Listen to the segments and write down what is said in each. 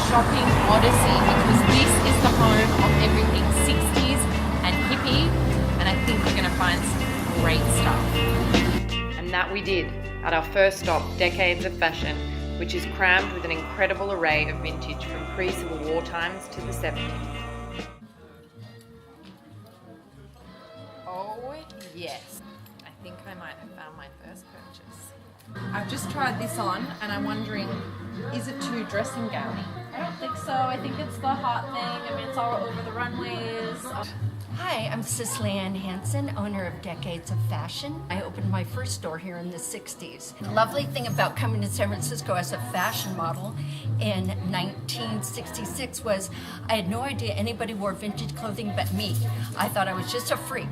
shopping odyssey because this is the home of everything 60s and hippie, and I think we're going to find some great stuff. And that we did at our first stop, Decades of Fashion, which is crammed with an incredible array of vintage from pre-Civil War times to the 70s. Oh yes, I think I might have found my first purchase. I've just tried this on and I'm wondering, is it too dressing gowny? I don't think so. I think it's the hot thing. I mean, it's all over the runways. Hi, I'm Cicely Ann Hansen, owner of Decades of Fashion. I opened my first store here in the 60s. The lovely thing about coming to San Francisco as a fashion model in 1966 was I had no idea anybody wore vintage clothing but me. I thought I was just a freak.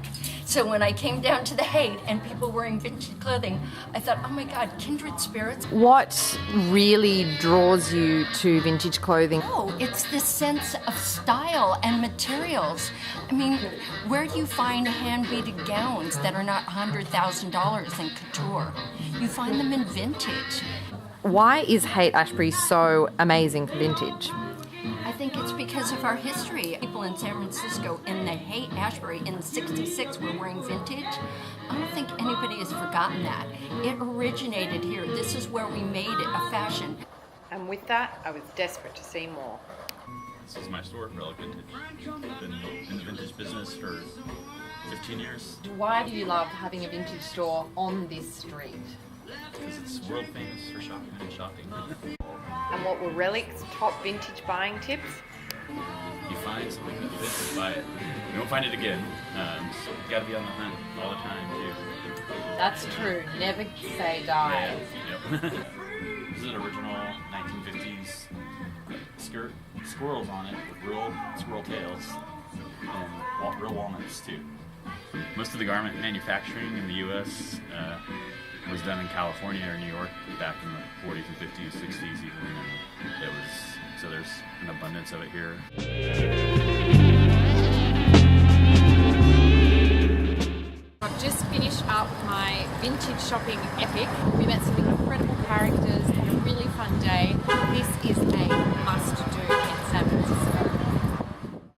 So when I came down to the Haight and people wearing vintage clothing, I thought, oh my God, kindred spirits. What really draws you to vintage clothing? Oh, it's this sense of style and materials. I mean, where do you find hand-beaded gowns that are not $100,000 in couture? You find them in vintage. Why is Haight-Ashbury so amazing for vintage? I think it's because of our history. People in San Francisco in the Haight-Ashbury in '66 were wearing vintage. I don't think anybody has forgotten that. It originated here. This is where we made it a fashion. And with that, I was desperate to see more. This is my store, Relic Vintage. Been in the vintage business for 15 years. Why do you love having a vintage store on this street? Because it's world famous for shopping and shopping. And what were Relic's top vintage buying tips? You find something that fits, buy it. You won't find it again. So you gotta be on the hunt all the time, too. That's true. Never say die. Yeah. Yep. This is an original 1950s skirt, squirrels on it with real squirrel tails and real walnuts too. Most of the garment manufacturing in the U.S. Was done in California or New York back in the 40s and 50s, 60s even. And it was, so there's an abundance of it here. I've just finished up my vintage shopping epic. We met some